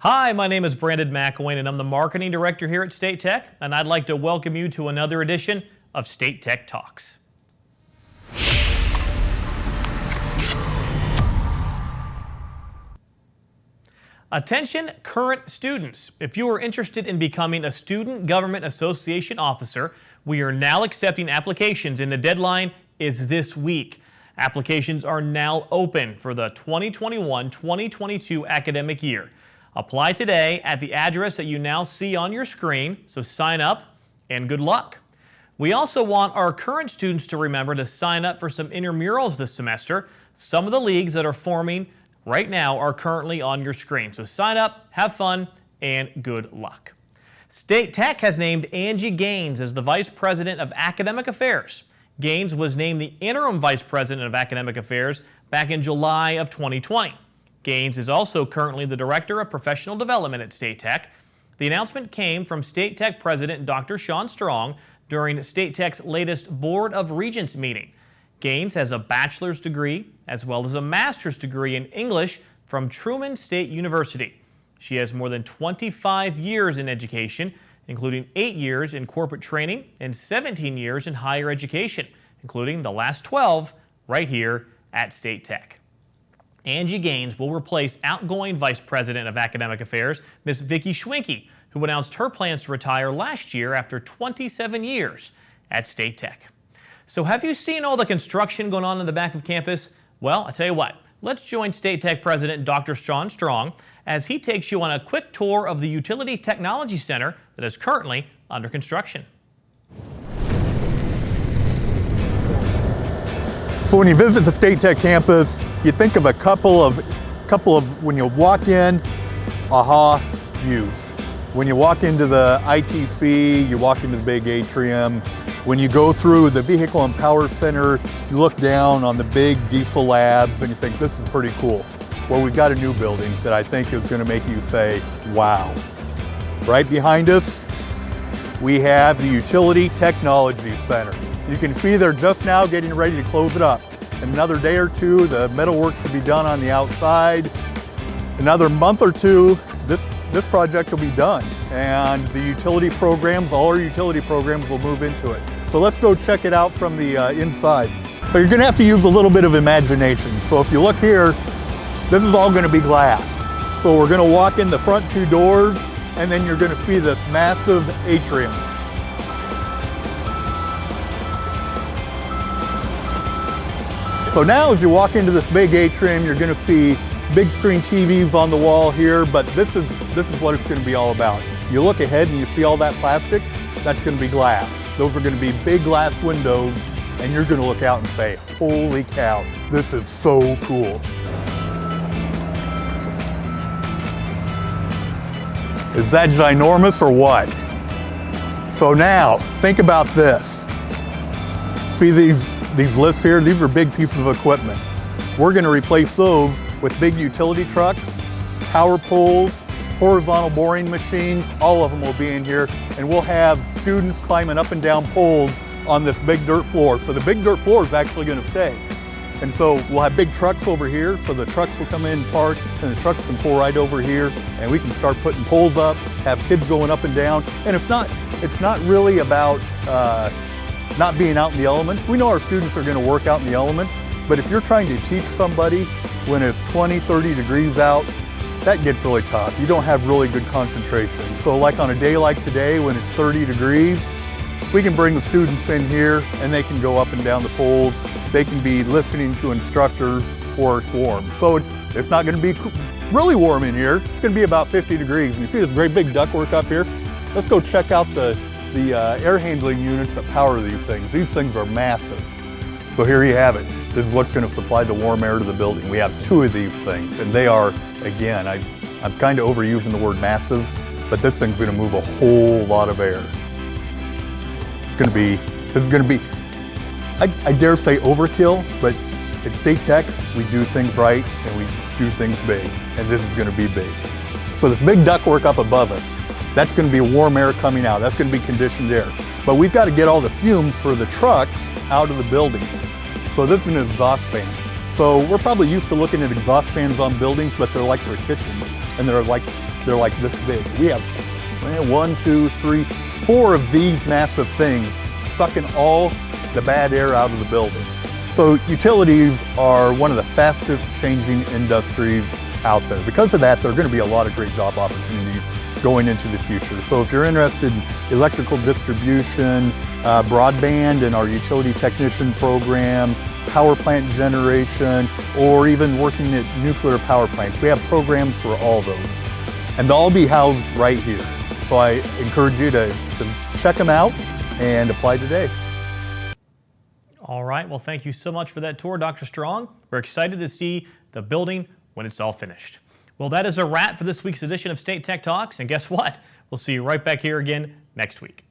Hi, my name is Brandon McElwain, and I'm the Marketing Director here at State Tech, and I'd like to welcome you to another edition of State Tech Talks. Attention current students. If you are interested in becoming a Student Government Association officer, we are now accepting applications and the deadline is this week. Applications are now open for the 2021-2022 academic year. Apply today at the address that you now see on your screen, so sign up and good luck. We also want our current students to remember to sign up for some intramurals this semester. Some of the leagues that are forming right now are currently on your screen. So sign up, have fun, and good luck. State Tech has named Angie Gaines as the Vice President of Academic Affairs. Gaines was named the Interim Vice President of Academic Affairs back in July of 2020. Gaines is also currently the Director of Professional Development at State Tech. The announcement came from State Tech President Dr. Sean Strong during State Tech's latest Board of Regents meeting. Gaines has a bachelor's degree as well as a master's degree in English from Truman State University. She has more than 25 years in education, including 8 years in corporate training and 17 years in higher education, including the last 12 right here at State Tech. Angie Gaines will replace outgoing Vice President of Academic Affairs, Ms. Vicki Schwenke, who announced her plans to retire last year after 27 years at State Tech. So have you seen all the construction going on in the back of campus? Well, I tell you what, let's join State Tech President Dr. Sean Strong as he takes you on a quick tour of the Utility Technology Center that is currently under construction. So when you visit the State Tech campus, you think of a couple of when you walk in, aha views. When you walk into the ITC, you walk into the big atrium. When you go through the Vehicle and Power Center, you look down on the big diesel labs and you think, this is pretty cool. Well, we've got a new building that I think is going to make you say, wow. Right behind us, we have the Utility Technology Center. You can see they're just now getting ready to close it up. In another day or two, the metalwork should be done on the outside. Another month or two, this project will be done. And the utility programs, all our utility programs will move into it. So let's go check it out from the inside. But you're gonna have to use a little bit of imagination. So if you look here, this is all gonna be glass. So we're gonna walk in the front two doors and then you're gonna see this massive atrium. So now as you walk into this big atrium, you're gonna see big screen TVs on the wall here, but this is what it's gonna be all about. You look ahead and you see all that plastic, that's gonna be glass. Those are gonna be big glass windows, and you're gonna look out and say, holy cow, this is so cool. Is that ginormous or what? So now, think about this. See these lifts here? These are big pieces of equipment. We're gonna replace those with big utility trucks, power poles, horizontal boring machines, all of them will be in here, and we'll have students climbing up and down poles on this big dirt floor. So the big dirt floor is actually gonna stay. And so we'll have big trucks over here, so the trucks will come in and park, and the trucks can pull right over here, and we can start putting poles up, have kids going up and down. And it's not really about not being out in the elements. We know our students are gonna work out in the elements, but if you're trying to teach somebody when it's 20, 30 degrees out, that gets really tough. You don't have really good concentration. So like on a day like today when it's 30 degrees, we can bring the students in here and they can go up and down the poles. They can be listening to instructors or it's warm. So it's not gonna be really warm in here. It's gonna be about 50 degrees. And you see this great big ductwork up here? Let's go check out the air handling units that power these things. These things are massive. So here you have it. This is what's going to supply the warm air to the building. We have 2 of these things, and they are, again, I'm kind of overusing the word massive, but this thing's going to move a whole lot of air. This is going to be, I dare say overkill, but at State Tech, we do things right and we do things big, and this is going to be big. So this big ductwork up above us, that's going to be warm air coming out. That's going to be conditioned air. But we've got to get all the fumes for the trucks out of the building. So this is an exhaust fan. So we're probably used to looking at exhaust fans on buildings, but they're like for kitchens, and they're like They're like this big. We have 1, 2, 3, 4 of these massive things sucking all the bad air out of the building. So utilities are one of the fastest changing industries out there. Because of that, there are going to be a lot of great job opportunities going into the future. So if you're interested in electrical distribution, broadband and our utility technician program, power plant generation, or even working at nuclear power plants, we have programs for all those. And they'll all be housed right here. So I encourage you to check them out and apply today. All right, well, thank you so much for that tour, Dr. Strong. We're excited to see the building when it's all finished. Well, that is a wrap for this week's edition of State Tech Talks, and guess what? We'll see you right back here again next week.